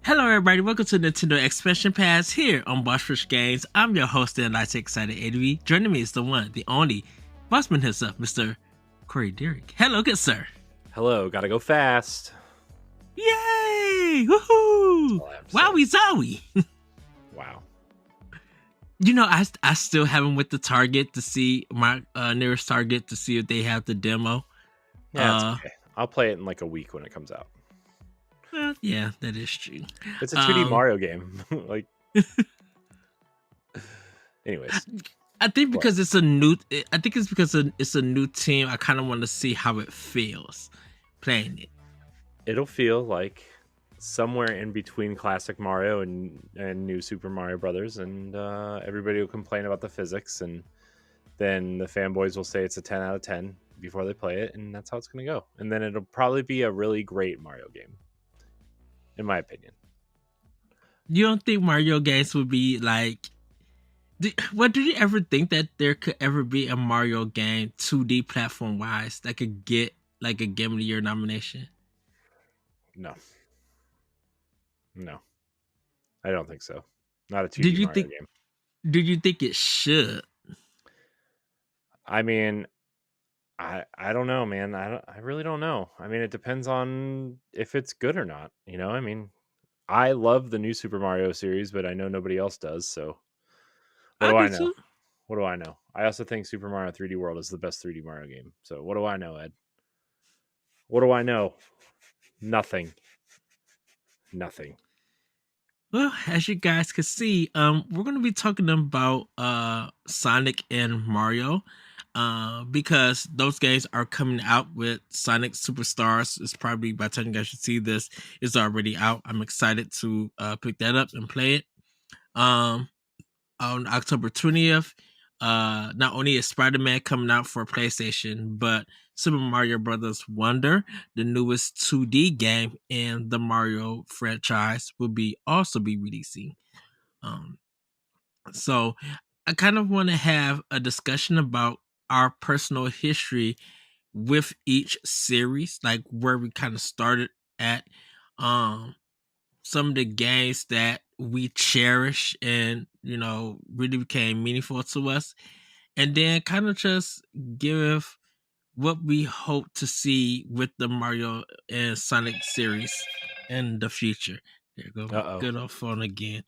Hello, everybody. Welcome to Nintendo Expansion Pass here on Bossfish Games. I'm your host and Light Excited ADV. Joining me is the one, the only, Bossman himself, Mr. Corey Dirrig. Hello, good sir. Hello, gotta go fast. Yay! Woohoo! Wowie zowie! Wow. You know, I still haven't went to Target to see my nearest Target to see if they have the demo. Yeah, it's okay. I'll play it in like a week when it comes out. Well, yeah, that is true. It's a 2D Mario game. Anyways. I think because it's a new. I think it's because it's a new team. I kind of want to see how it feels playing it. It'll feel like somewhere in between classic Mario and new Super Mario Brothers, and everybody will complain about the physics, and then the fanboys will say it's a 10 out of 10 before they play it, and that's how it's going to go. And then it'll probably be a really great Mario game, in my opinion. You don't think Mario games would be like? Do you ever think that there could ever be a Mario game 2D platform wise that could get like a Game of the Year nomination? No, I don't think so. Not a 2D Mario game. Did you think it should? I mean, I don't know, man. I really don't know. I mean, it depends on if it's good or not. You know, I mean, I love the new Super Mario series, but I know nobody else does. So, what do I know? What do I know? I also think Super Mario 3D World is the best 3D Mario game. So, what do I know, Ed? What do I know? Nothing. Well, as you guys can see, we're going to be talking about Sonic and Mario, because those games are coming out with Sonic Superstars. It's probably by the time you guys should see this, it's already out. I'm excited to pick that up and play it. On October 20th, not only is Spider-Man coming out for PlayStation, but Super Mario Brothers Wonder, the newest 2D game in the Mario franchise, will also be releasing. So I kind of want to have a discussion about our personal history with each series, like where we kind of started at, some of the games that we cherish and really became meaningful to us, and then kind of just give what we hope to see with the Mario and Sonic series in the future. There you go. Good old phone again.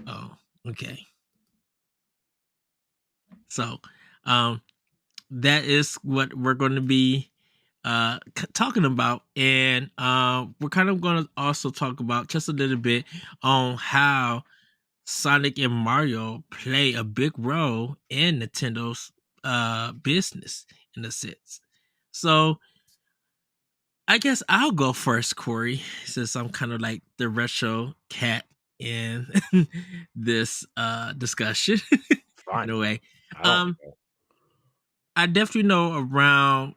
Oh, okay. So, that is what we're going to be talking about, and we're kind of going to also talk about just a little bit on how Sonic and Mario play a big role in Nintendo's business in a sense. So I guess I'll go first, Corey, since I'm kind of like the retro cat in this discussion. Fine. In a way. I definitely know around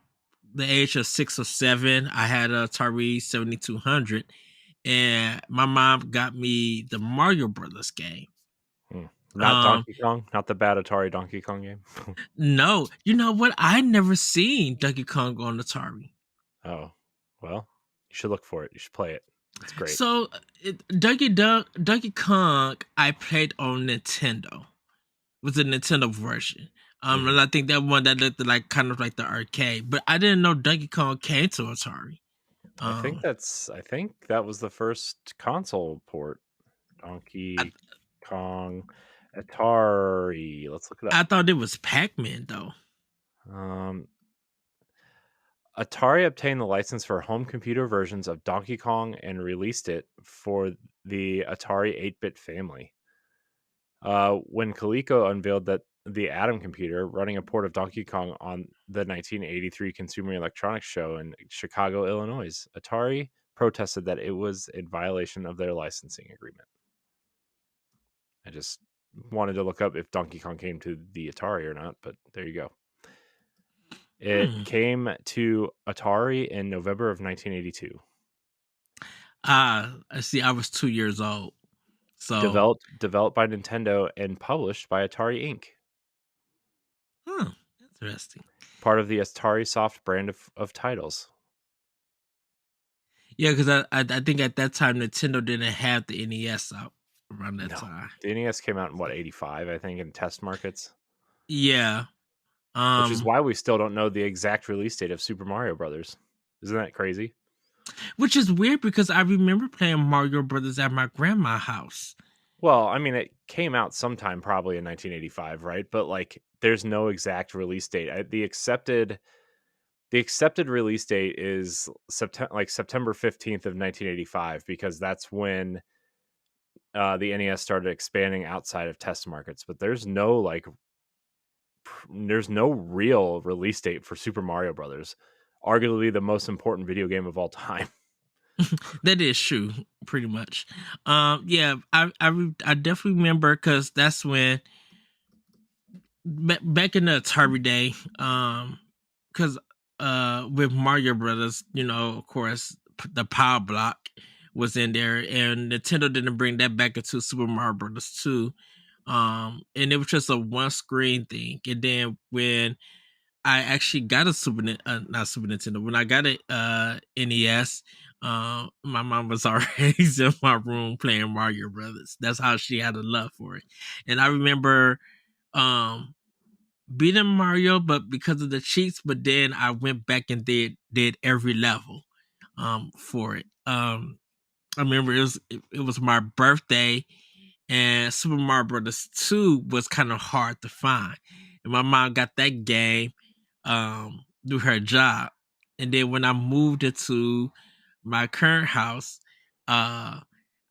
the age of 6 or 7, I had a Atari 7200, and my mom got me the Mario Brothers game. Not Donkey Kong? Not the bad Atari Donkey Kong game? No. You know what? I never seen Donkey Kong on Atari. Oh, well, you should look for it. You should play it. It's great. So, Donkey Kong, I played on Nintendo. It was a Nintendo version. And I think that one that looked like kind of like the arcade, but I didn't know Donkey Kong came to Atari. I think that was the first console port. Donkey Kong Atari. Let's look it up. I thought it was Pac-Man though. Atari obtained the license for home computer versions of Donkey Kong and released it for the Atari 8-bit family. When Coleco unveiled that the Atom computer running a port of Donkey Kong on the 1983 Consumer Electronics Show in Chicago, Illinois, Atari protested that it was in violation of their licensing agreement. I just wanted to look up if Donkey Kong came to the Atari or not, but there you go. It came to Atari in November of 1982. I see. I was 2 years old. So developed by Nintendo and published by Atari Inc. Interesting. Part of the Atari Soft brand of titles. Yeah, because I think at that time Nintendo didn't have the NES out around that No. time. The NES came out in what, 85, I think, in test markets, Yeah. which is Um, why we still don't know the exact release date of Super Mario Brothers. Isn't that crazy? which is weird because I remember playing Mario Brothers at my grandma's house. Well, I mean, it came out sometime probably in 1985, right? But like, there's no exact release date. The accepted release date is September 15th of 1985 because that's when the NES started expanding outside of test markets. But there's no real release date for Super Mario Brothers, arguably the most important video game of all time. That is true, pretty much. Yeah, I definitely remember because that's when back in the Atari day, because with Mario Brothers, of course, the Power Block was in there, and Nintendo didn't bring that back into Super Mario Brothers 2. And it was just a one screen thing. And then when I actually got a not Super Nintendo, when I got a NES, my mom was already in my room playing Mario Brothers. That's how she had a love for it. And I remember um beating Mario, but because of the cheats. But then I went back and did every level for it. I remember it was my birthday, and Super Mario Brothers 2 was kind of hard to find. And my mom got that game through her job. And then when I moved into my current house, uh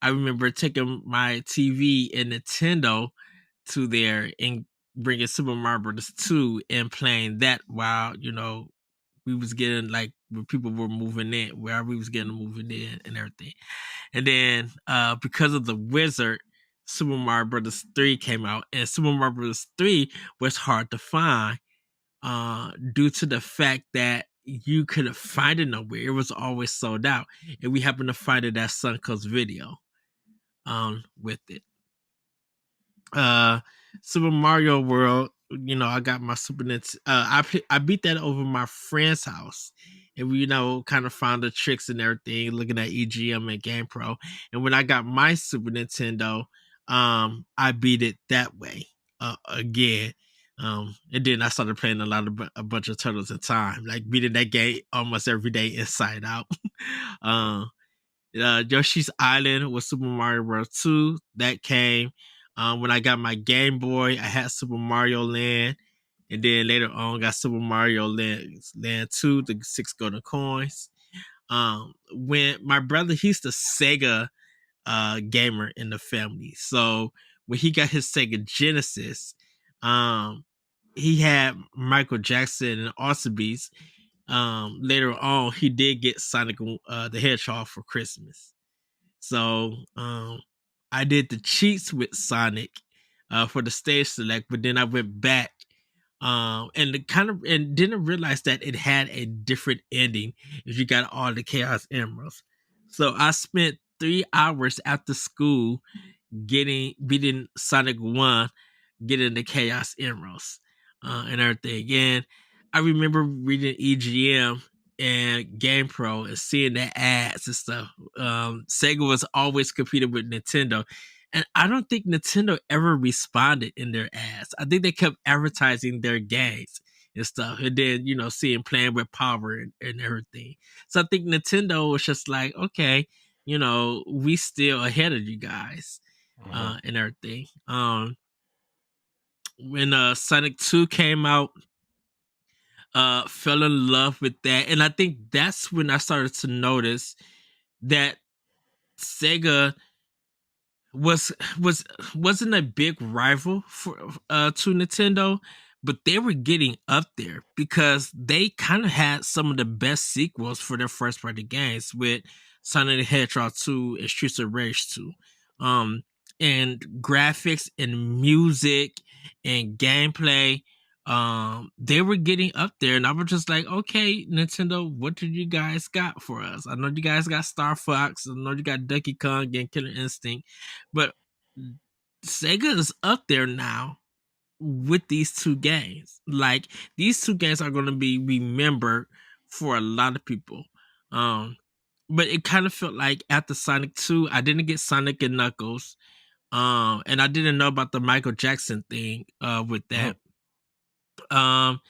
I remember taking my TV and Nintendo to there and bringing Super Mario Brothers 2 and playing that while, we was getting like when people were moving in, where we was getting moving in and everything. And then because of the Wizard, Super Mario Brothers 3 came out, and Super Mario Brothers 3 was hard to find due to the fact that you couldn't find it nowhere. It was always sold out. And we happened to find it at Suncoast Video with it. uh Super Mario World, I got my Super Nintendo. I beat that over my friend's house, and we kind of found the tricks and everything, looking at EGM and GamePro. And when I got my Super Nintendo, I beat it that way again. And then I started playing a bunch of Turtles in Time, like beating that game almost every day inside out. um Yoshi's Island was Super Mario Bros. 2 that came. When I got my Game Boy, I had Super Mario Land, and then later on got Super Mario Land 2, the 6 golden coins. When my brother, he's the Sega gamer in the family, so when he got his Sega Genesis, um, he had Michael Jackson and Beats. Later on, he did get Sonic the Hedgehog for Christmas. So I did the cheats with Sonic for the stage select, but then I went back and didn't realize that it had a different ending if you got all the Chaos Emeralds. So I spent 3 hours after school beating Sonic 1, getting the Chaos Emeralds and everything. And I remember reading EGM and GamePro and seeing the ads and stuff. Sega was always competing with Nintendo. And I don't think Nintendo ever responded in their ads. I think they kept advertising their games and stuff. And then, seeing playing with power and everything. So I think Nintendo was just like, okay, we still ahead of you guys Mhm. and everything. When Sonic 2 came out, fell in love with that. And I think that's when I started to notice that Sega was was wasn't a big rival for to Nintendo, but they were getting up there because they kind of had some of the best sequels for their first party games with Sonic the Hedgehog 2 and Streets of Rage 2. Um and graphics and music and gameplay, they were getting up there, and I was just like, okay, Nintendo, what did you guys got for us? I know you guys got Star Fox, I know you got Donkey Kong and Killer Instinct, but Sega is up there now with these two games. Like, these two games are going to be remembered for a lot of people. Um, but it kind of felt like after Sonic 2, I didn't get Sonic and Knuckles. And I didn't know about the Michael Jackson thing with Mhm. that. Um,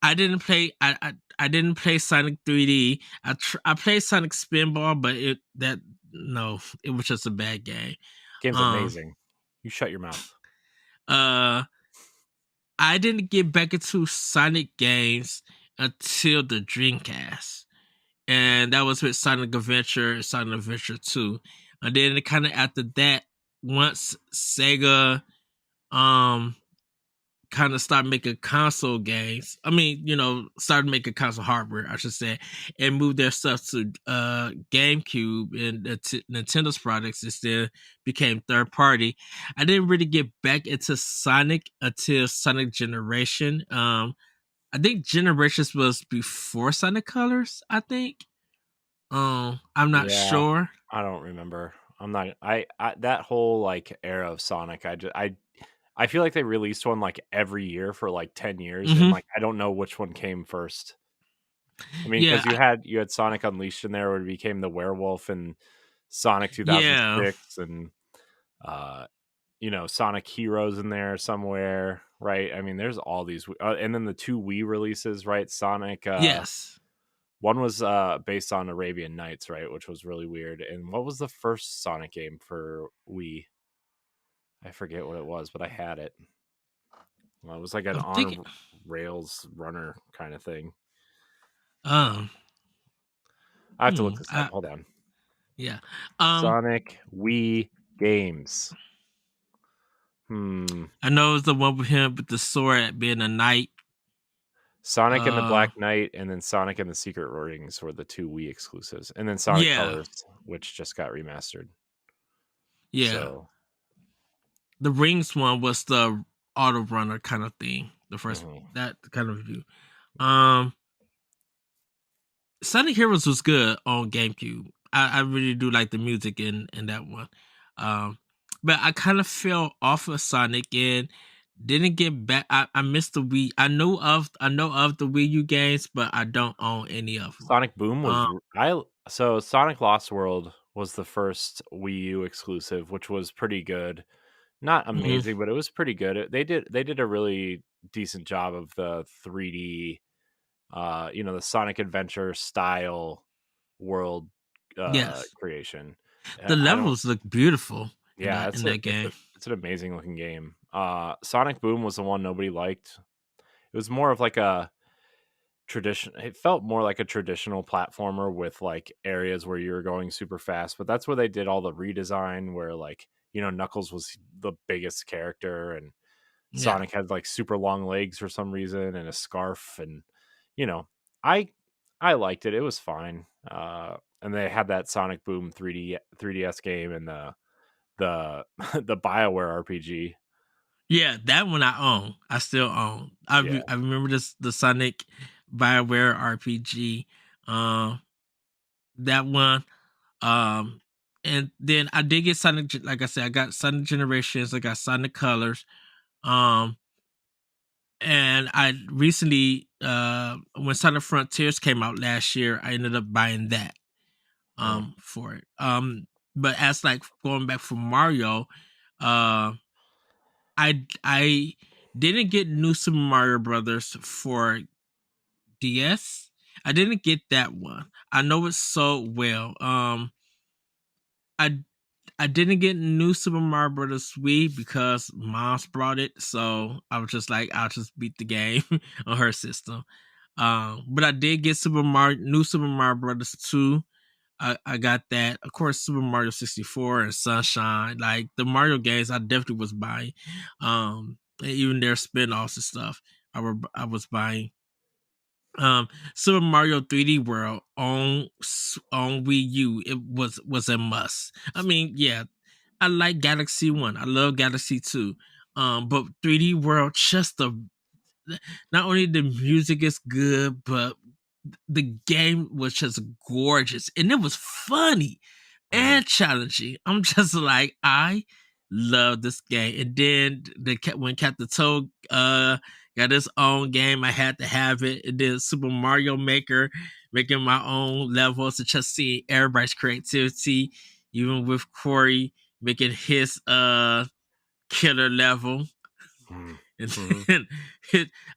I didn't play. I didn't play Sonic 3D. I played Sonic Spinball, but it that no, it was just a bad game. Game's Um, amazing. You shut your mouth. uh, I didn't get back into Sonic games until the Dreamcast, and that was with Sonic Adventure and Sonic Adventure 2. And then kind of after that, once Sega um kind of started making console games. I mean, started making console hardware, I should say, and moved their stuff to GameCube and Nintendo's products instead became third party. I didn't really get back into Sonic until Sonic Generation. I think Generations was before Sonic Colors, I think. I'm not Yeah, sure. I don't remember. I'm not. I that whole like era of Sonic. I feel like they released one like every year for like 10 years, and Hmm. like I don't know which one came first. I mean, Yeah, because you had Sonic Unleashed in there, where it became the werewolf, and Sonic yeah, 2006, and uh, Sonic Heroes in there somewhere, right? I mean, there's all these, and then the two Wii releases, right? Sonic. yes. One was based on Arabian Nights, right, which was really weird. And what was the first Sonic game for Wii? I forget what it was, but I had it. Well, it was like an I'm thinking. on rails runner kind of thing. Um, I have to look this up. I, Hold on. yeah. Um, Sonic Wii games. Hmm. I know it's the one with him with the sword being a knight. Sonic and the Uh, Black Knight, and then Sonic and the Secret Rings were the two Wii exclusives, and then Sonic yeah, Colors, which just got remastered. yeah. So, The rings one was the auto runner kind of thing. The first mhm. that kind of view. Um, Sonic Heroes was good on GameCube. I really do like the music in that one. Um, but I kind of fell off of Sonic and didn't get back. I missed the Wii. I know of the Wii U games, but I don't own any of them. Sonic Boom was Um, so Sonic Lost World was the first Wii U exclusive, which was pretty good. Not mhm, amazing, but it was pretty good. They did a really decent job of the 3D, the Sonic Adventure style world yes, creation. the I don't. levels look beautiful in Yeah, that game. it's an amazing looking game. Sonic Boom was the one nobody liked. It was more of like a tradition. It felt more like a traditional platformer with like areas where you were going super fast, but that's where they did all the redesign where like, Knuckles was the biggest character, and Yeah. Sonic had like super long legs for some reason and a scarf, and you know, I I liked it. It was fine. And they had that Sonic Boom 3DS game, and the the BioWare RPG. Yeah, that one I own. I still own. Yeah. I remember the Sonic BioWare RPG. Um, that one. Um, and then I did get Like I said, I got Sonic Generations. I got Sonic Colors. Um, and I recently, when Sonic Frontiers came out last year, I ended up buying that. Mm. For it. But as like going back for Mario, uh I didn't get New Super Mario Brothers for DS. I didn't get that one. I know it so well. I I didn't get New Super Mario Brothers Wii because Mom's brought it, so I was just like, I'll just beat the game on her system. But I did get New Super Mario Brothers 2. I got that. Of course, Super Mario 64 and Sunshine. Like the Mario games, I definitely was buying. And even their spin-offs and stuff, I was buying. Super Mario 3D World on Wii U, it was a must. I mean, yeah, I like Galaxy 1. I love Galaxy 2. But 3D World, just the not only the music is good, but the game was just gorgeous and it was funny Mhm. and challenging. I'm just like, I love this game. And then when Captain Toad got its own game. I had to have it. It did Super Mario Maker, making my own levels and just seeing everybody's creativity, even with Corey making his killer level. Mm. And Mhm. then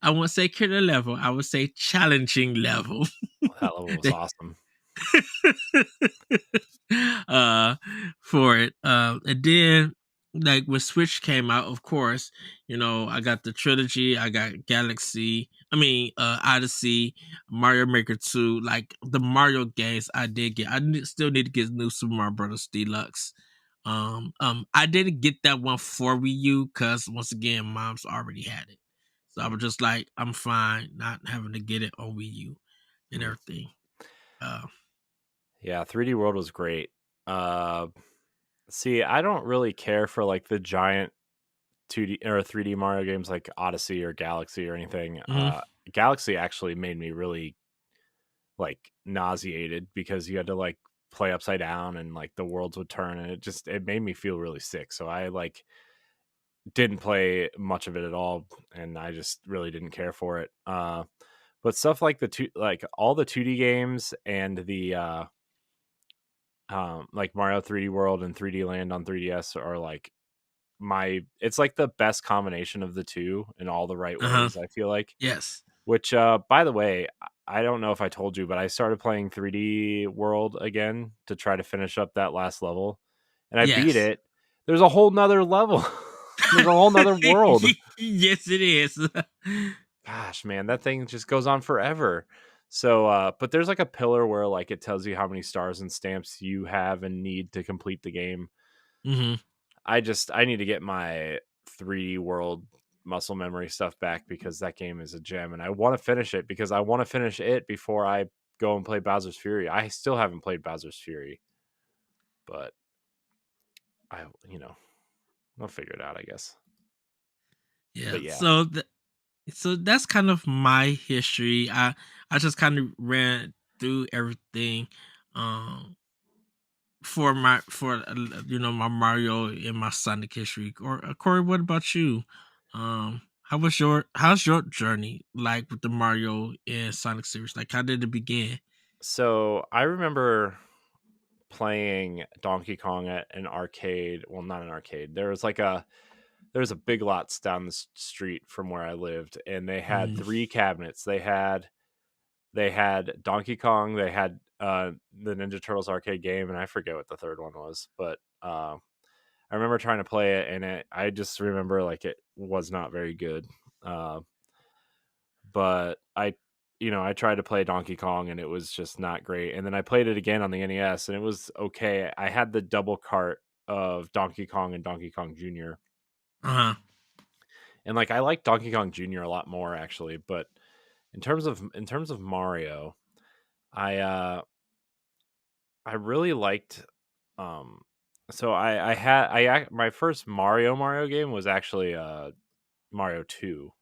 I won't say killer level, I would say challenging level. That level was awesome. uh for it. And then like when Switch came out, of course, I got the trilogy, I got Odyssey, Mario Maker 2, like the Mario games I did get. Still need to get new Super Mario Brothers Deluxe. I didn't get that one for Wii U because once again, mom's already had it. So I was just like, I'm fine not having to get it on Wii U and Mm. everything. Uh, Yeah, 3D World was great. Uh, See, I don't really care for like the giant 2D or 3D Mario games like Odyssey or Galaxy or anything. mhm. Galaxy actually made me really like nauseated because you had to like play upside down and like the worlds would turn and it made me feel really sick. So I like didn't play much of it at all and I just really didn't care for it. But stuff like like all the 2D games and the like Mario 3D World and 3D Land on 3DS are like it's like the best combination of the two in all the right Uh-huh. ways, I feel like. Yes. Which by the way, I don't know if I told you, but I started playing 3D World again to try to finish up that last level. And I beat Yes. it. There's a whole nother level. There's a whole nother world. Yes, it is. Gosh, man, that thing just goes on forever. So but there's like a pillar where like it tells you how many stars and stamps you have and need to complete the game. Hmm. I need to get my 3D World muscle memory stuff back because that game is a gem and I want to finish it because I want to finish it before I go and play Bowser's Fury. I still haven't played Bowser's Fury, but I I'll figure it out, I guess. Yeah. But yeah. So that's kind of my history. I just kind of ran through everything um for my Mario and my Sonic history. Or Corey, what about you? How's your journey like with the Mario and Sonic series? Like how did it begin? So I remember playing Donkey Kong at an arcade. Well, not an arcade. There was a Big Lots down the street from where I lived, and they had Mm, three cabinets. They had Donkey Kong, they had the Ninja Turtles arcade game, and I forget what the third one was, but I remember trying to play it, and I just remember like it was not very good. Uh, but I tried to play Donkey Kong, and it was just not great. And then I played it again on the NES, and it was okay. I had the double cart of Donkey Kong and Donkey Kong Jr. uh-huh. And like I like Donkey Kong Jr. a lot more actually, but in terms of Mario, I I really liked um so I had my first Mario game was actually Mario 2,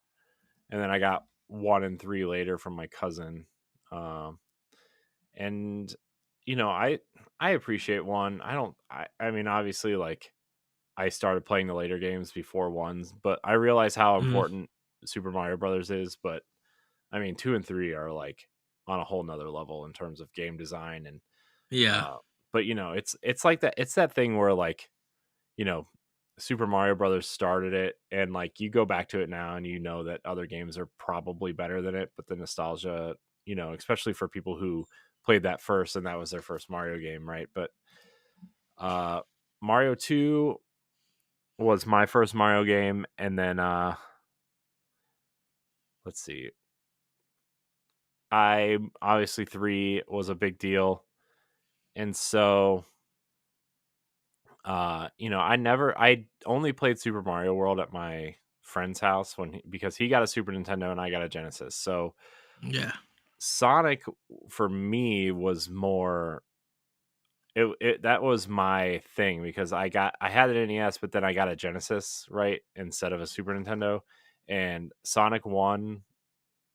and then I got 1 and 3 later from my cousin. Um and I appreciate 1. I mean obviously like I started playing the later games before ones, but I realize how Mm, important Super Mario Brothers is, but I mean 2 and 3 are like on a whole nother level in terms of game design and yeah. Uh, but it's like that. It's that thing where like you know, Super Mario Brothers started it, and like you go back to it now, and you know that other games are probably better than it. But the nostalgia, especially for people who played that first, and that was their first Mario game, right? But uh, Mario 2 was my first Mario game, and then let's see, I obviously 3 was a big deal, and so I only played Super Mario World at my friend's house because he got a Super Nintendo and I got a Genesis. So Yeah. Sonic for me was more that was my thing because I had an NES, but then I got a Genesis, right, instead of a Super Nintendo. And Sonic 1,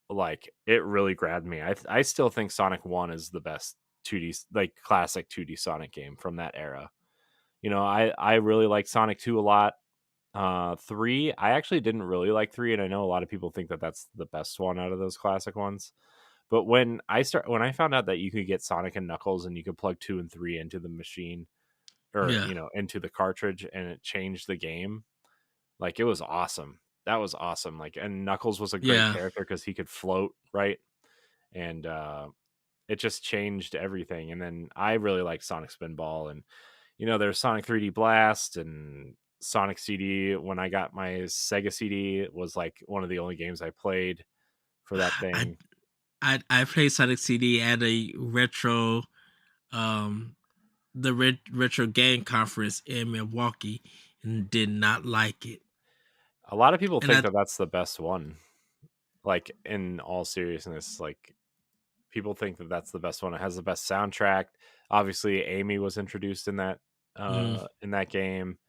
like it really grabbed me. I still think Sonic 1 is the best 2D, like classic 2D Sonic game from that era. I really like Sonic 2 a lot. 3, I actually didn't really like 3, and I know a lot of people think that that's the best one out of those classic ones. But when I found out that you could get Sonic and Knuckles and you could plug 2 and 3 into the machine or, Yeah, into the cartridge and it changed the game, like, it was awesome. That was awesome, like, and Knuckles was a great yeah. character because he could float, right? And, it just changed everything, and then I really liked Sonic Spinball, and, there's Sonic 3D Blast and Sonic CD. When I got my Sega CD, it was, like, one of the only games I played for that I thing. I played Sonic CD at a retro um retro game conference in Milwaukee and did not like it. A lot of people And think I that that's the best one, like, in all seriousness, like, people think that that's the best one. It has the best soundtrack. Obviously, Amy was introduced mm, in that game.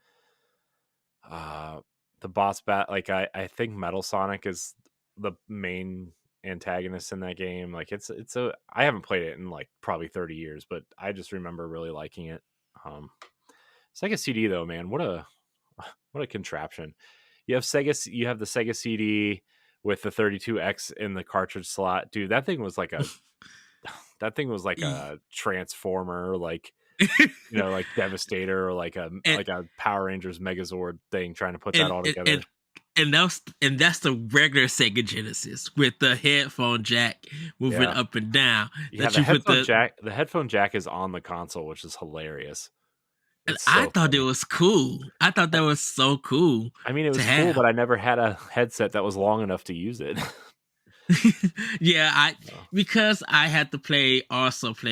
Uh, the boss bat, like, I think Metal Sonic is the main antagonist in that game. Like, it's a I haven't played it in, like, probably 30 years, but I just remember really liking it. Um, Sega CD though, man, what a contraption. You have the Sega CD with the 32X in the cartridge slot. Dude, that thing was like a transformer, like, like Devastator, or and like a Power Rangers Megazord thing, trying to put that and all and, together. and that's the regular Sega Genesis with the headphone jack moving Yeah. up and down. Yeah, That you put the headphone jack is on the console, which is hilarious. and It's I so thought it funny. was cool. I thought I that was so cool I mean, it to was cool, have. but I never had a headset that was long enough to use it. Yeah, I Oh. because I had to play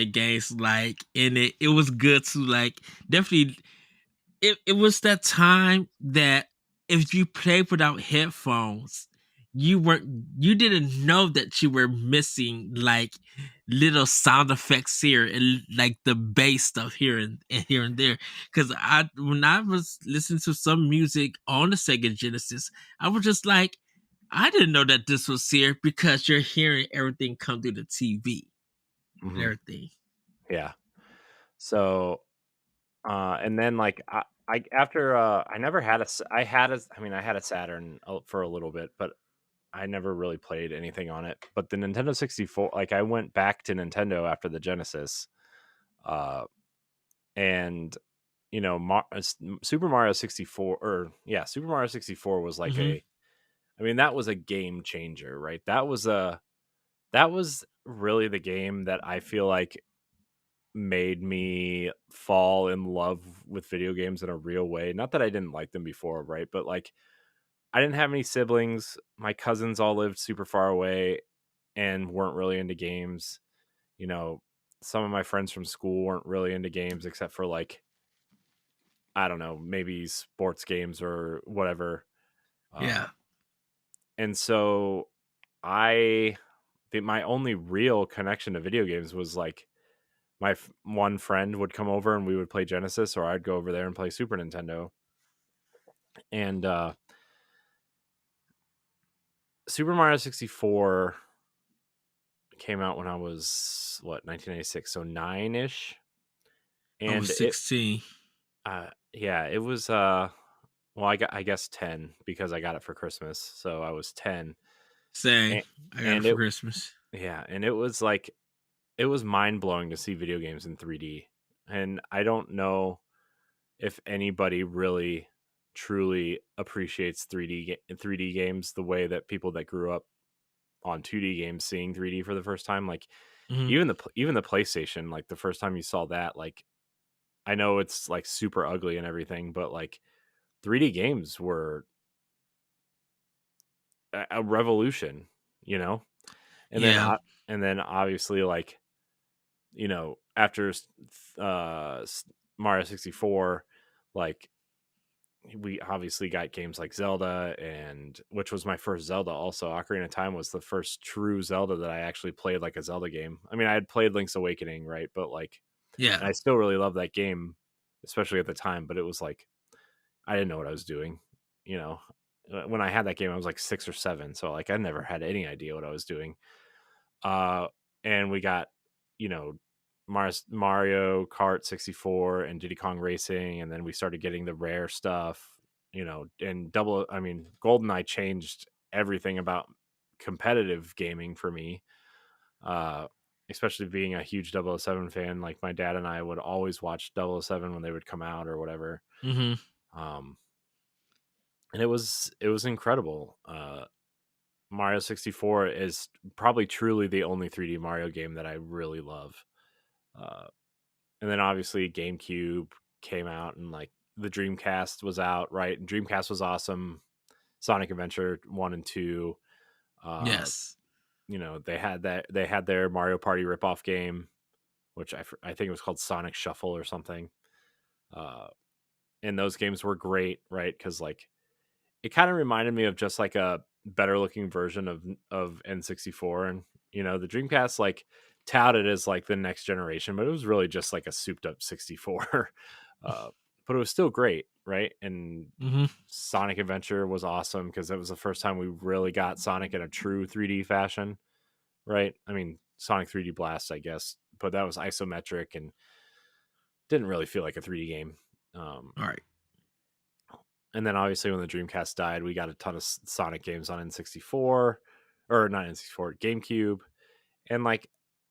games like in it. It was good to like definitely it was that time that if you played without headphones, you didn't know that you were missing like little sound effects here and like the bass stuff here and there. Because I when I was listening to some music on the Sega Genesis, I was just like, I didn't know that this was here because you're hearing everything come through the TV and Mhm. everything. Yeah. So, and then, like, I after, I never had I had a Saturn, for a little bit, but I never really played anything on it. But the Nintendo 64, like, I went back to Nintendo after the Genesis, uh, and, Super Mario 64, or yeah, Super Mario 64 was like Hmm. that was a game changer, right? That was really the game that I feel like made me fall in love with video games in a real way. Not that I didn't like them before, right? But, like, I didn't have any siblings. My cousins all lived super far away and weren't really into games. You know, some of my friends from school weren't really into games except for, like, I don't know, maybe sports games or whatever. Uh, Yeah. and so I think my only real connection to video games was, like, one friend would come over and we would play Genesis, or I'd go over there and play Super Nintendo. And Super Mario 64 came out when I was, what, 1996, so 9ish. I was And it 16. yeah, it was well, I guess 10, because I got it for Christmas, so I was 10. Same. and, I got it and for it Christmas. yeah, and it was like, it was mind blowing to see video games in 3D. And I don't know if anybody really truly appreciates 3D games the way that people that grew up on 2D games seeing 3D for the first time. Like, Hmm. even the PlayStation, like, the first time you saw that, like, I know it's, like, super ugly and everything, but, like, 3D games were a revolution, you know? And then Yeah. obviously, like, after Mario 64, like, we obviously got games like Zelda, and which was my first Zelda also. Ocarina of Time was the first true Zelda that I actually played like a Zelda game. I mean, I had played Link's Awakening, right? But, like, and Yeah. I still really love that game, especially at the time, but it was like I didn't know what I was doing, you know. When I had that game, I was like 6 or 7, so, like, I never had any idea what I was doing. Uh and we got, you know, Mario Kart 64 and Diddy Kong Racing, and then we started getting the rare stuff, and GoldenEye changed everything about competitive gaming for me. Uh, Especially being a huge 007 fan, like my dad and I would always watch 007 when they would come out or whatever. Mm-hmm. Um, and it was incredible. Mario 64 is probably truly the only 3D Mario game that I really love. Uh, and then obviously GameCube came out, and like the Dreamcast was out, right? And Dreamcast was awesome. Sonic Adventure 1 and 2. Uh, Yes. they had their Mario Party ripoff game, which I think it was called Sonic Shuffle or something. Uh, and those games were great, right? Because like it kind of reminded me of just like a better looking version of N64, and the Dreamcast like touted as like the next generation, but it was really just like a souped up 64. uh, but it was still great, right? And Mm-hmm. Sonic Adventure was awesome because it was the first time we really got Sonic in a true 3D fashion, right? I mean, Sonic 3D Blast, I guess, but that was isometric and didn't really feel like a 3D game. Um, All right. and then obviously when the Dreamcast died, we got a ton of Sonic games on N64, or not N64, GameCube, and like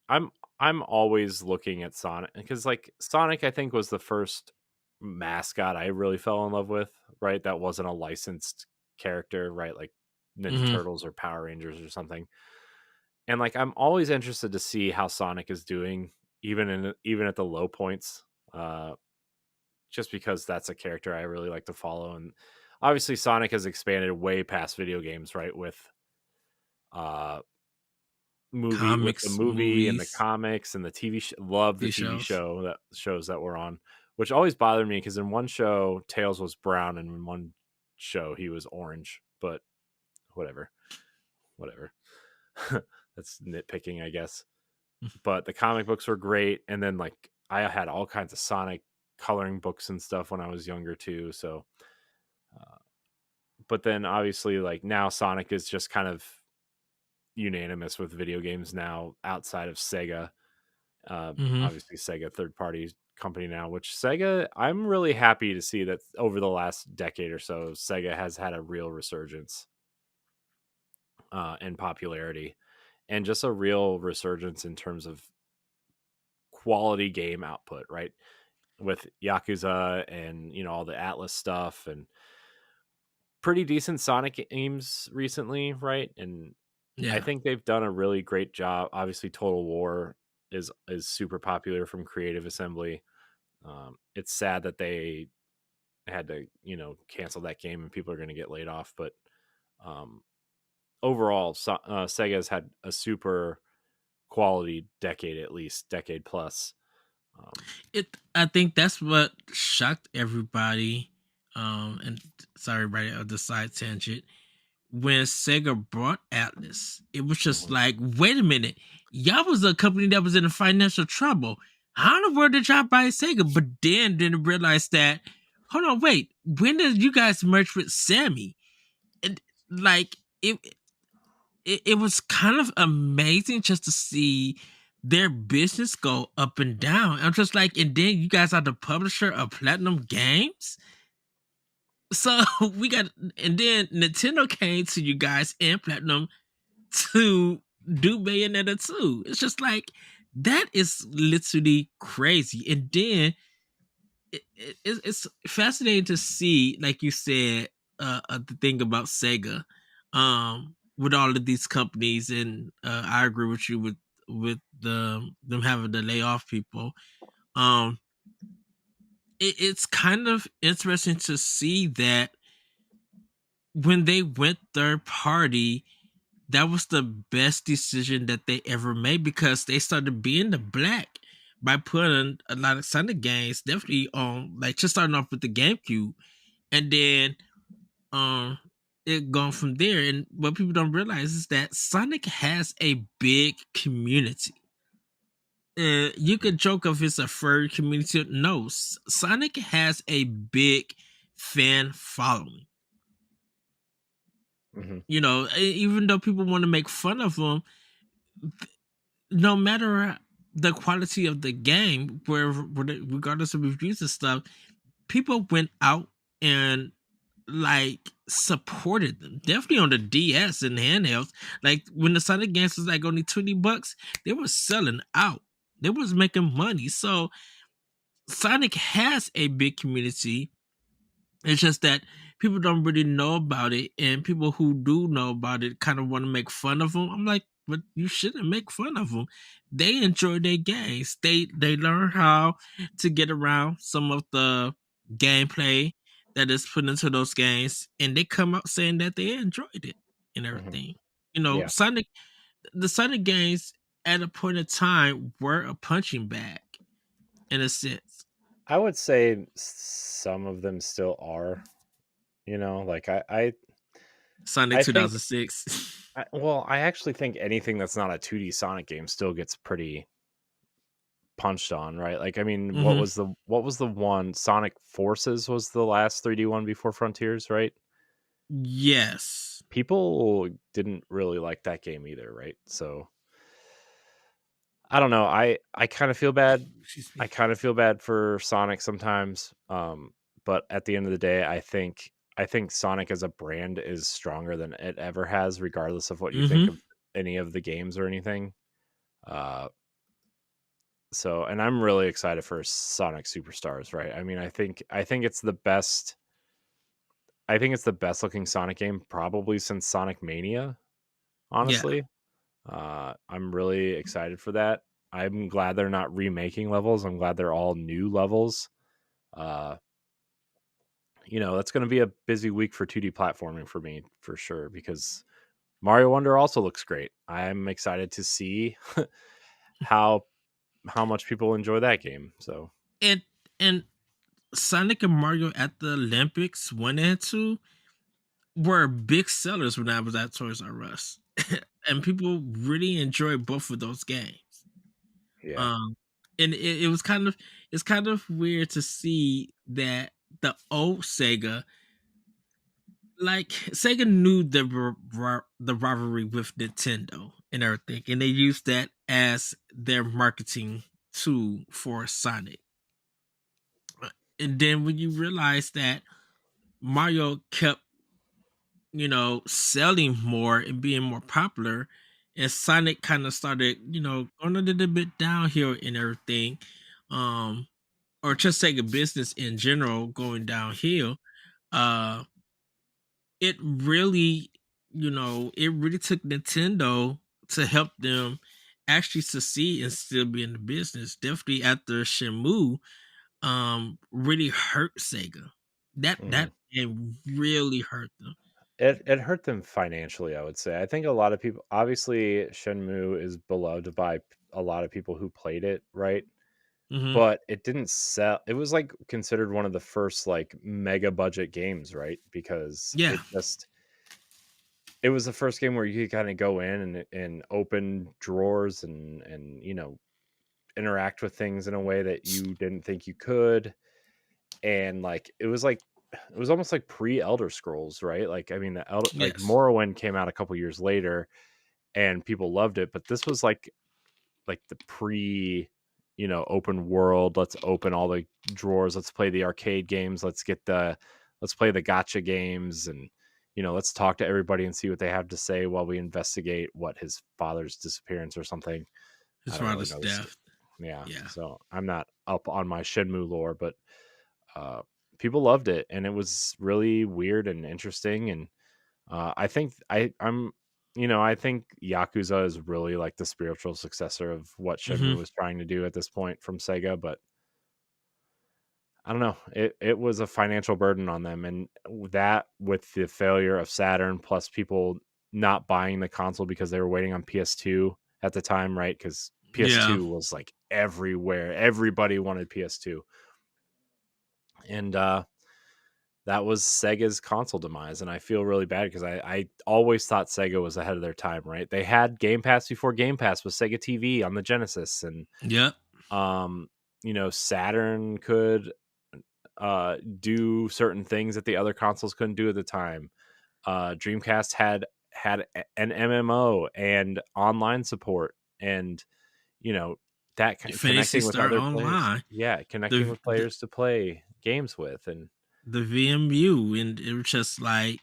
I'm I'm always looking at Sonic because like Sonic I think was the first mascot I really fell in love with, right? That wasn't a licensed character, right? Like Ninja Mm-hmm. Turtles or Power Rangers or something. And like I'm always interested to see how Sonic is doing, even at the low points. Just because that's a character I really like to follow. And obviously Sonic has expanded way past video games, right? Uh with the Comics, movie and the movies, comics and the love the TV TV shows. shows that were on, which always bothered me because in one show Tails was brown and in one show he was orange, but whatever. Whatever. That's nitpicking, I guess. But the comic books were great, and then like I had all kinds of Sonic coloring books and stuff when I was younger too. So, uh, but then obviously like now Sonic is just kind of unanimous with video games now outside of Sega. Mm-hmm. Obviously Sega third party company now, which Sega I'm really happy to see that over the last decade or so Sega has had a real resurgence in popularity and just a real resurgence in terms of quality game output, right? With Yakuza and all the Atlas stuff and pretty decent Sonic games recently, right? And I Yeah. think they've done a really great job. Obviously, Total War is super popular from Creative Assembly. It's sad that they had to cancel that game and people are going to get laid off, but um, overall, Sega has had a super quality decade, at least decade plus. Um, I think that's what shocked everybody. And sorry, everybody, of the side tangent. When Sega brought Atlas, it was just mhm. like, wait a minute, y'all was a company that was in financial trouble. How in the world did y'all buy Sega? But then didn't realize that. Hold on, wait. When did you guys merge with Sammy? And like it was kind of amazing just to see their business go up and down. I'm just like, and then you guys are the publisher of Platinum Games. So we got, and then Nintendo came to you guys and Platinum to do Bayonetta 2. It's just like, that is literally crazy. And then it's fascinating to see, like you said, the thing about Sega, with all of these companies, and I agree with you with them having to lay off people. Um, it's kind of interesting to see that when they went third party, that was the best decision that they ever made because they started being the black by putting a lot of Sonic games definitely on, like just starting off with the GameCube, and then um it gone from there. And what people don't realize is that Sonic has a big community. You could joke if it's a furry community. No, Sonic has a big fan following. Mhm. Even though people want to make fun of him, no matter the quality of the game, regardless of reviews and stuff, people went out and like supported them. Definitely on the DS and handhelds. Like when the Sonic games was like only $20, they were selling out. They was making money. So Sonic has a big community. It's just that people don't really know about it, and people who do know about it kind of want to make fun of them. I'm like, but you shouldn't make fun of them. They enjoy their games. They learn how to get around some of the gameplay that is put into those games, and they come out saying that they enjoyed it and Mhm. everything. You know, Yeah. the Sonic games at a point in time were a punching bag in a sense. I would say some of them still are, like Sonic I think 2006. I actually think anything that's not a 2D Sonic game still gets pretty punched on, right? Like, I mean, Hmm. what was the one? Sonic Forces was the last 3D one before Frontiers, right? Yes. People didn't really like that game either, right? So I don't know. I kind of feel bad. Excuse I me. kind of feel bad for Sonic sometimes. But at the end of the day, I think Sonic as a brand is stronger than it ever has, regardless of what you think Hmm. of any of the games or anything. Uh, so, and I'm really excited for Sonic Superstars, right? I mean, I think it's the best. I think it's the best looking Sonic game probably since Sonic Mania. Yeah. Honestly, I'm really excited for that. I'm glad they're not remaking levels. I'm glad they're all new levels. Uh, that's going to be a busy week for 2D platforming for me for sure because Mario Wonder also looks great. I'm excited to see how how much people enjoy that game. So, And and Sonic and Mario at the Olympics 1 and 2 were big sellers when I was at Toys R Us. And people really enjoyed both of those games. yeah. Um and it was kind of it's kind of weird to see that the old Sega, like Sega knew the rivalry with Nintendo and everything, and they used that as their marketing tool for Sonic. And then when you realize that Mario kept, selling more and being more popular, and Sonic kind of started, going a little bit downhill and everything, um, or just Sega business in general going downhill, uh, it really, it really took Nintendo to help them actually succeed and still be in the business. Definitely after Shenmue, really hurt Sega. That Mhm. game really hurt them. It hurt them financially, I would say. I think a lot of people, obviously, Shenmue is beloved by a lot of people who played it, right? Hmm. But it didn't sell. It was like considered one of the first like mega budget games, right? Because Yeah. it was the first game where you could kind of go in and open drawers and interact with things in a way that you didn't think you could. And like it was almost like pre Elder Scrolls, right? Like I mean like Yes. Morrowind came out a couple years later and people loved it, but this was like the pre open world. Let's open all the drawers, let's play the arcade games, let's play the gotcha games, and let's talk to everybody and see what they have to say while we investigate what his father's disappearance or something. I His don't really father's know this. death. Yeah, Yeah. so I'm not up on my Shenmue lore, but uh people loved it and it was really weird and interesting. And I think I think Yakuza is really like the spiritual successor of what Hmm. Shenmue was trying to do at this point from Sega, but I don't know. It was a financial burden on them, and that with the failure of Saturn, plus people not buying the console because they were waiting on PS2 at the time, right? Because Yeah. PS2 was like everywhere. Everybody wanted PS2, and that was Sega's console demise, and I feel really bad because I always thought Sega was ahead of their time, right? They had Game Pass before Game Pass with Sega TV on the Genesis, and Yep. um, Saturn could do certain things that the other consoles couldn't do at the time. Dreamcast had an MMO and online support, and you know Fantasy connecting with Star other players. Online. Yeah, connecting The, with the players to play games with, and. the VMU, and it was just like,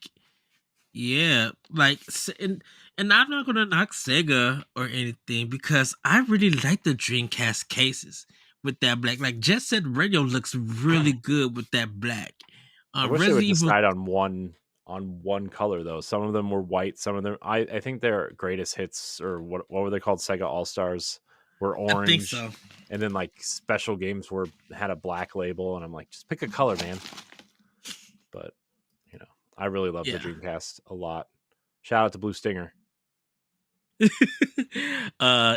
yeah, like, and I'm not gonna knock Sega or anything because I really like the Dreamcast cases with that black. Like Jet Set Radio looks really good with that black. I wish they would Resident Evil, decide on one color though. Some of them were white, some of them I think their greatest hits, or what were they called? Sega All Stars, were I think orange, so. and then like special games were had a black label, and I'm like, just pick a color, man. But you know, I really love the Yeah. Dreamcast a lot. Shout out to Blue Stinger.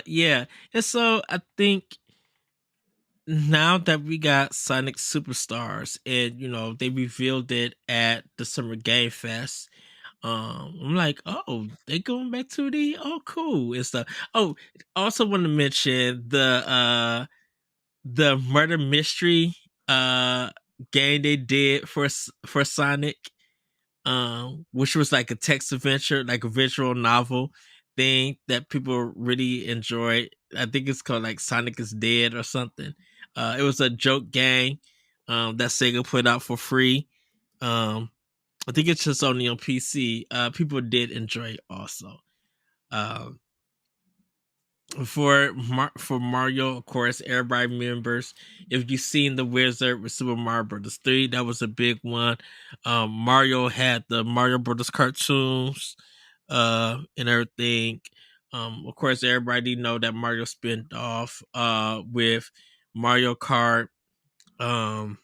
Yeah. And so I think now that we got Sonic Superstars and they revealed it at the Summer Game Fest, I'm like, oh, they going back to the cool and stuff. Oh, also want to mention the murder mystery game they did for Sonic, which was like a text adventure, like a visual novel thing that people really enjoyed. I think it's called like Sonic is Dead or something. It was a joke game that Sega put out for free. Um, I think it's just only on PC. People did enjoy it also. Um, for Mario, of course, everybody remembers. If you've seen the Wizard with Super Mario Brothers 3, that was a big one. Mario had the Mario Brothers cartoons, and everything. Of course, everybody know that Mario spin off with Mario Kart. Um,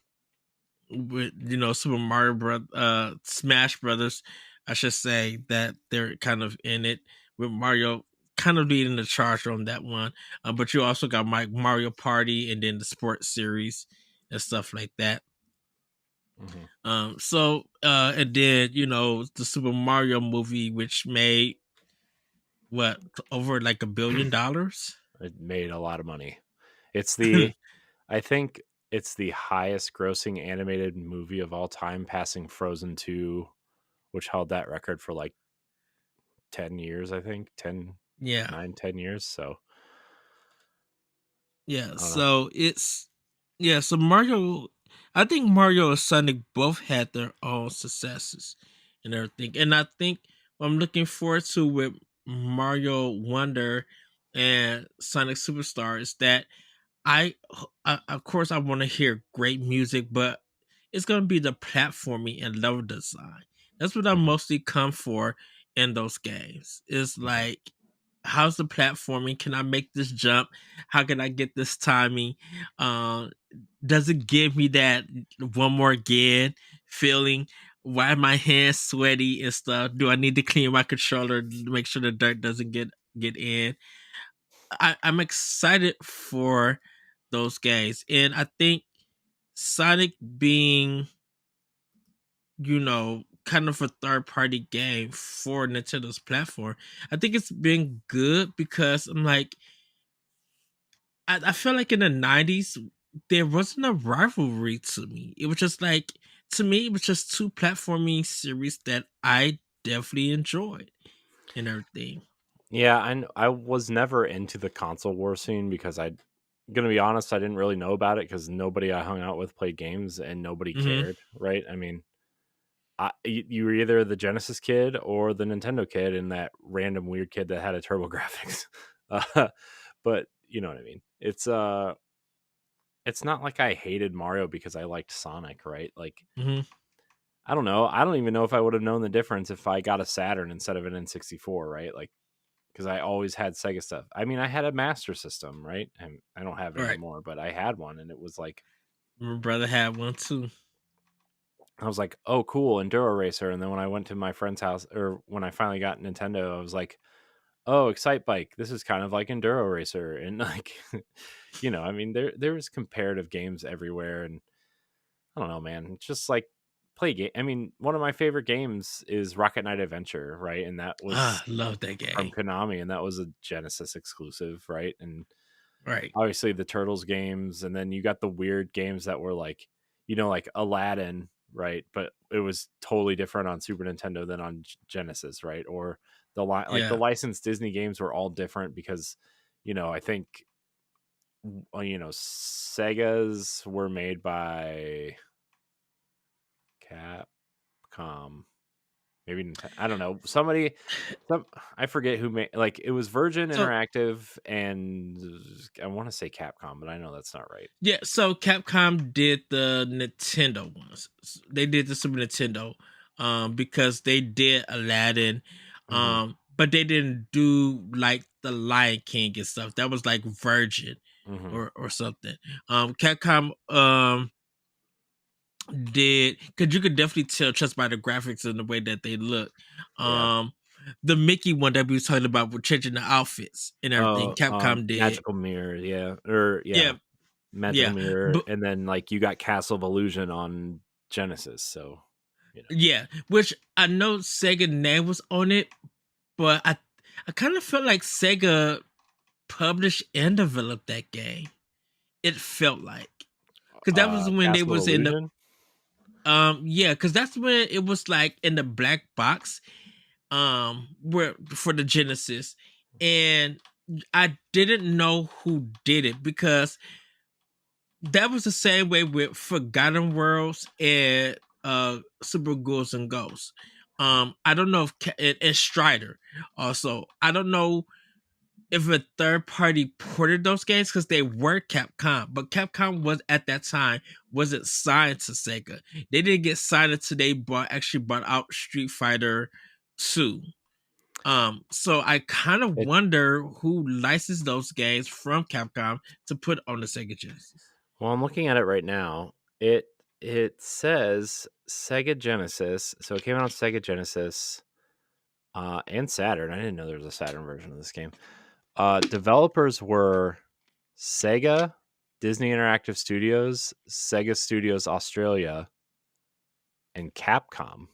with Super Mario Smash Brothers, I should say that they're kind of in it with Mario kind of leading the charge on that one. But you also got Mario Party and then the sports series and stuff like that. Mm-hmm. And then the Super Mario movie, which made what, over like $1 billion. It made a lot of money. It's the I think it's the highest grossing animated movie of all time, passing Frozen 2, which held that record for like 10 years, I think. 10, Yeah. 9, 10 years. So Yeah, I don't know. so so Mario, I think Mario and Sonic both had their own successes and everything. And I think what I'm looking forward to with Mario Wonder and Sonic Superstar is that I of course I want to hear great music, but it's gonna be the platforming and level design. That's what I Mhm, mostly come for in those games. It's mhm. like, how's the platforming? Can I make this jump? How can I get this timing? Uh, does it give me that one more again feeling? Why are my hands sweaty and stuff? Do I need to clean my controller to make sure the dirt doesn't get in? I'm excited for those games, and I think Sonic being, kind of a third party game for Nintendo's platform, I think it's been good because I'm like, I feel like in the '90s there wasn't a rivalry to me. It was just like, to me it was just two platforming series that I definitely enjoyed and everything. Yeah, I was never into the console war scene because gonna be honest, I didn't really know about it because nobody I hung out with played games and nobody Hmm. cared, right? I mean, you were either the Genesis kid or the Nintendo kid, and that random weird kid that had a Turbo Graphics. Uh, but you know what I mean. It's not like I hated Mario because I liked Sonic, right? Like, Hmm. I don't know. I don't even know if I would have known the difference if I got a Saturn instead of an N64, right? Like, because I always had Sega stuff. I mean, I had a Master System, right? And I don't have it Right. anymore, but I had one, and it was like, My brother had one too. I was like, oh, cool, Enduro Racer. And then when I went to my friend's house, or when I finally got Nintendo, I was like, oh, Excite Bike. This is kind of like Enduro Racer, and like, I mean, there's comparative games everywhere, and I don't know, man. It's just like play game. I mean, one of my favorite games is Rocket Knight Adventure, right? And that was Love that from game. Konami, and that was a Genesis exclusive, right? And Right. obviously the Turtles games, and then you got the weird games that were like, like Aladdin, right? But it was totally different on Super Nintendo than on Genesis, right? Or like the Yeah. licensed Disney games were all different because, I think, Sega's were made by Capcom. Maybe I don't know. I forget who made. Like it was Virgin So Interactive, and I want to say Capcom, but I know that's not right. yeah, so Capcom did the Nintendo ones. They did the Super Nintendo, because they did Aladdin, Mm-hmm. but they didn't do like the Lion King and stuff. That was like Virgin Mm-hmm. or something. Capcom did, because you could definitely tell just by the graphics and the way that they look. Yeah. Um, the Mickey one that we was talking about with changing the outfits and everything, Oh, Capcom did. Magical Mirror. Yeah. Or Yeah, yeah, Magical yeah, Mirror, but and then like you got Castle of Illusion on Genesis. So you know. yeah, which I know Sega name was on it, but I kind of felt like Sega published and developed that game. It felt like, because that was when they Castle of was in the Illusion. yeah, because that's when it was like in the black box, where for the Genesis, and I didn't know who did it because that was the same way with Forgotten Worlds and Super Ghouls and Ghosts. I don't know if and Strider also. I don't know if a third party ported those games because they were Capcom, but Capcom was at that time wasn't signed to Sega. They didn't get signed until they actually brought out Street Fighter 2. So I kind of It wonder who licensed those games from Capcom to put on the Sega Genesis. Well, I'm looking at it right now. It says Sega Genesis, so it came out on Sega Genesis and Saturn. I didn't know there was a Saturn version of this game. Developers were Sega, Disney Interactive Studios, Sega Studios Australia, and Capcom.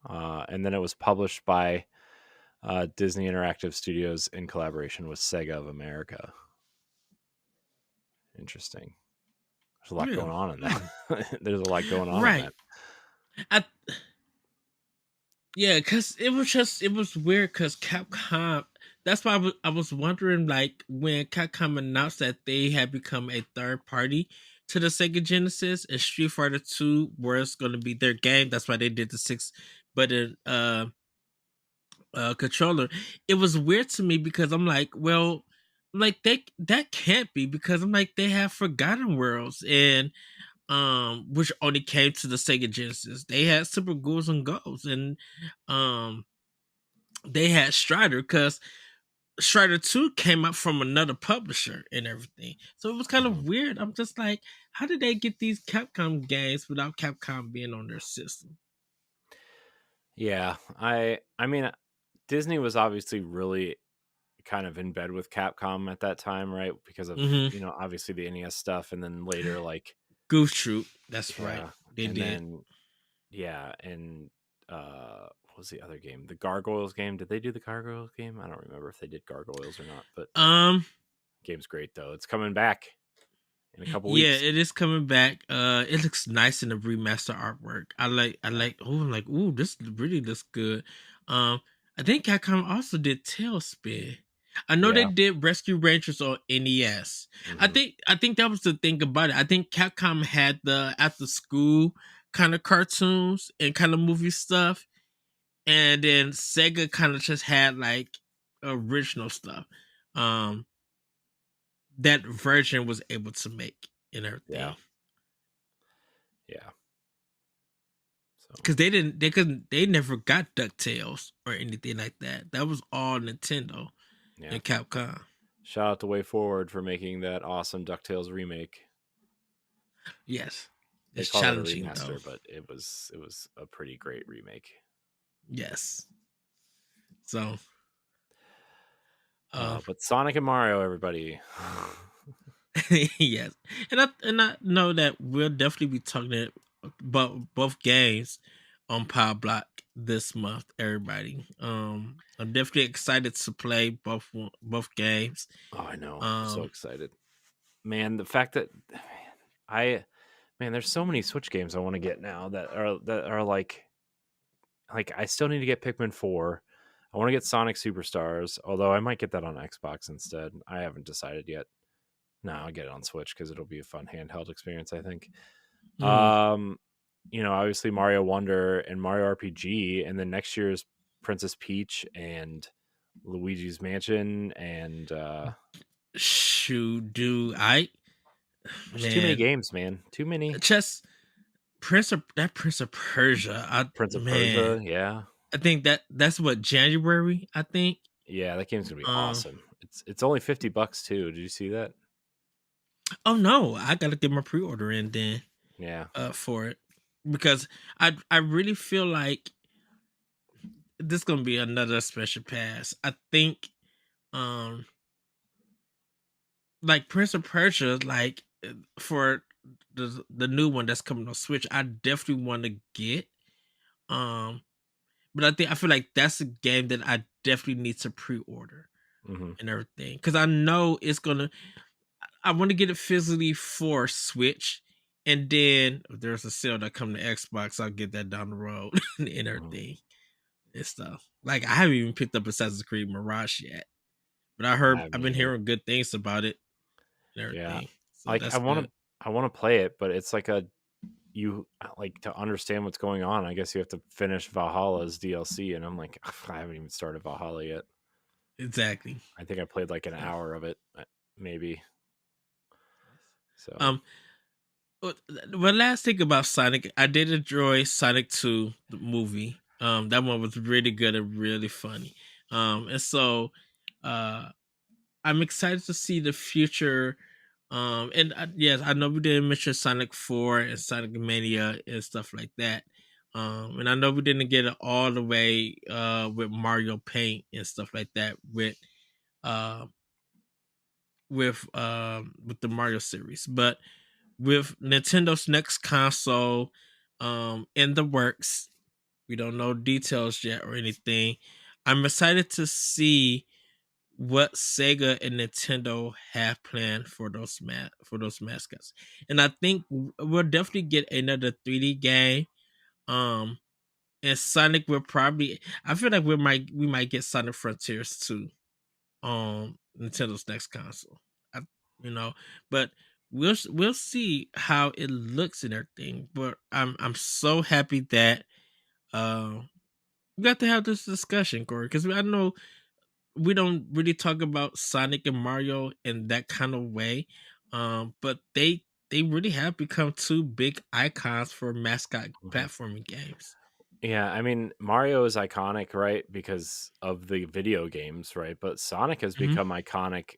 And then it was published by Disney Interactive Studios in collaboration with Sega of America. Interesting. There's a lot Yeah. going on in Huh. that. There's a lot going on in Right. that. I Yeah, cause it was weird cause Capcom. That's why I was wondering like when Capcom announced that they had become a third party to the Sega Genesis and Street Fighter 2 was going to be their game. That's why they did the 6 button controller. It was weird to me because I'm like, well, like that can't be because I'm like they have Forgotten Worlds and which only came to the Sega Genesis. They had Super Ghouls and Ghosts and um they had Strider because Strider 2 came out from another publisher and everything. So it was kind Mhm. of weird. I'm just like, how did they get these Capcom games without Capcom being on their system? Yeah, I mean, Disney was obviously really kind of in bed with Capcom at that time, right? Because of Mm-hmm. obviously the NES stuff, and then later, like, Goof Troop. That's right. yeah, They and did. then yeah, and what was the other game? The Gargoyles game. Did they do the Gargoyles game? I don't remember if they did Gargoyles or not, but Um, game's great though. It's coming back in a couple yeah, weeks. it is coming back. It looks nice in the remaster artwork. I Yeah, like oh I'm like, ooh, this really looks good. I think Capcom also did Tailspin. I know they yeah, did Rescue Rangers on NES. hmm I think that was the thing about it. I think Capcom had the after school kind of cartoons and kind of movie stuff, and then Sega kind of just had like original stuff. Um, that version was able to make and yeah, everything. yeah. So Because they never got DuckTales or anything like that. That was all Nintendo yeah. and Capcom. Shout out to Way Forward for making that awesome Ducktales remake. Yes. They It's called it a challenging though. remaster, but it was a pretty great remake. Yes. So uh But Sonic and Mario, everybody. yes. And I know that we'll definitely be talking about both games on Power Block this month, everybody. I'm definitely excited to play both games. Oh, I know. I'm so Um excited. Man, the fact that I there's so many Switch games I want to get now that are like I still need to get Pikmin 4. I want to get Sonic Superstars, although I might get that on Xbox instead. I haven't decided yet. No, I'll get it on Switch because it'll be a fun handheld experience, I think. Mm. Um, obviously Mario Wonder and Mario RPG, and then next year's Princess Peach and Luigi's Mansion, and Shoot, dude, there's too many man, games, man. Too many. just Prince of Persia. Prince of Man, Persia, yeah. I think that's what January. I think. Yeah, that game's gonna be Um. awesome. It's only $50 too. Did you see that? Oh no, I gotta get my pre-order in then. Yeah. For it because I really feel like this gonna be another special pass. I think um like Prince of Persia, like for the new one that's coming on Switch, I definitely want to get. Um, but I feel like that's a game that I definitely need to pre-order Hmm. and everything because I know it's gonna. I want to get it physically for Switch, and then if there's a sale that come to Xbox, I'll get that down the road and Hmm. everything and stuff. Like I haven't even picked up Assassin's Creed Mirage yet, but I I've haven't been either. hearing good things about it and Yeah. everything. So Like that's good. I want to play it, but it's like you like to understand what's going on. I guess you have to finish Valhalla's DLC, and I'm like, I haven't even started Valhalla yet. Exactly. I think I played like an So, hour of it, maybe. So, um, one last thing about Sonic, I did enjoy Sonic 2, the movie. That one was really good and really funny. And so, uh, I'm excited to see the future. And yes, I know we didn't mention Sonic 4 and Sonic Mania and stuff like that. And I know we didn't get it all the way with Mario Paint and stuff like that uh with the Mario series. But with Nintendo's next console in the works, we don't know details yet or anything. I'm excited to see what Sega and Nintendo have planned for those mascots. And I think we'll definitely get another 3D game. Um and Sonic will probably I feel like we might get Sonic Frontiers too on Nintendo's next console. I, you know, but we'll see how it looks and everything. But I'm so happy that uh we got to have this discussion, Corey, because I know we don't really talk about Sonic and Mario in that kind of way. But they really have become two big icons for mascot mhm. platforming games. Yeah, I mean, Mario is iconic, right? Because of the video games, right? But Sonic has Hmm. become iconic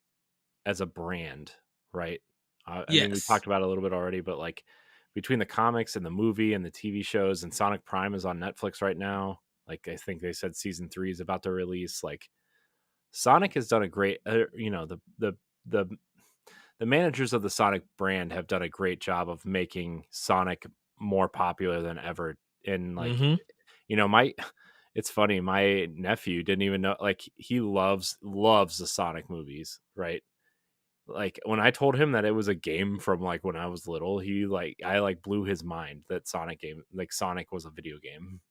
as a brand, right? I mean, we Yes. talked about it a little bit already, but like between the comics and the movie and the TV shows, and Sonic Prime is on Netflix right now. Like, I think they said season 3 is about to release. Like, Sonic has done a great, the the managers of the Sonic brand have done a great job of making Sonic more popular than ever. And like, Hmm. my it's funny, my nephew didn't even know, like, he loves the Sonic movies, right? Like, when I told him that it was a game from like when I was little, I like blew his mind that Sonic was a video game,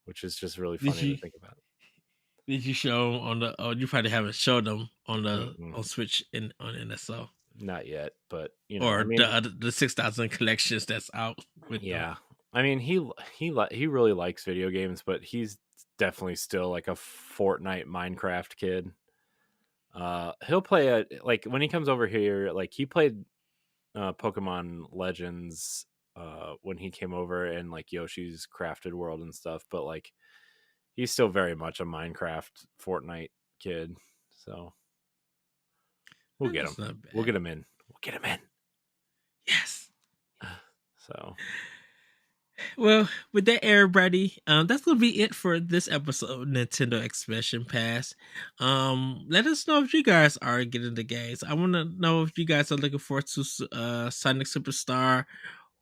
which is just really Did funny to you think about. did you show 'em on the? Oh, you probably haven't showed them Mm-mm, on Switch in on NSO not yet, but I or mean, the 6,000 collections that's out with them. yeah. I mean, he really likes video games, but he's definitely still like a Fortnite, Minecraft kid. He'll play like when he comes over here, like he played Pokemon Legends when he came over, and like Yoshi's Crafted World and stuff, but like he's still very much a Minecraft, Fortnite kid. So we'll get him. That's not We'll bad. get him in. We'll get him in. Yes. So Well, with that, everybody, that's gonna be it for this episode of Nintendo Expansion Pass. Let us know if you guys are getting the games. I want to know if you guys are looking forward to Sonic Superstar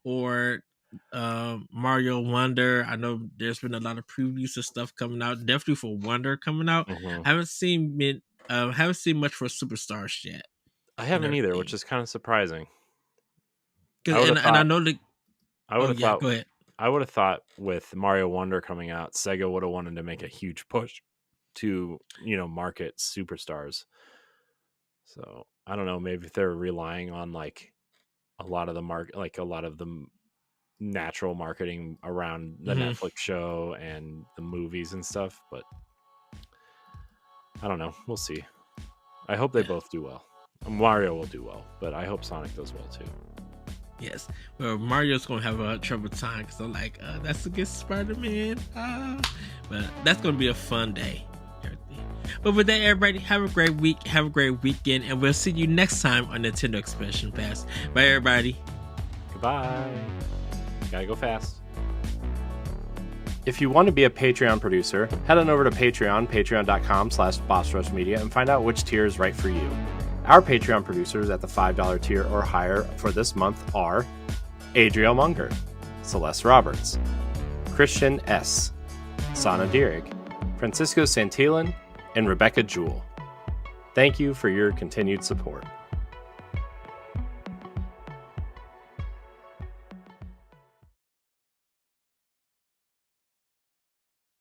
or Mario Wonder. I know there's been a lot of previews and stuff coming out. Definitely for Wonder coming out. mhm. I haven't seen much for Superstars yet I and haven't either, which everything. is kind of surprising. 'Cause- I would have and I thought know that. I would Oh have yeah, thought go ahead. I would have thought with Mario Wonder coming out, Sega would have wanted to make a huge push to, market superstars. So I don't know, maybe if they're relying on like a lot of the natural marketing around the Mhm. Netflix show and the movies and stuff, but I don't know. We'll see. I hope they Yeah. both do well. Mario will do well, but I hope Sonic does well too. Yes. Well, Mario's gonna have a trouble time because I'm like, that's against Spider-Man. But that's gonna be a fun day. But with that, everybody, have a great week, have a great weekend, and we'll see you next time on Nintendo Expansion Pass. Bye, everybody. Goodbye. Gotta go fast. If you want to be a Patreon producer, head on over to Patreon, patreon.com/BossRushMedia, and find out which tier is right for you. Our Patreon producers at the $5 tier or higher for this month are Adriel Munger, Celeste Roberts, Christian S., Sana Dirrig, Francisco Santillan, and Rebecca Jewell. Thank you for your continued support.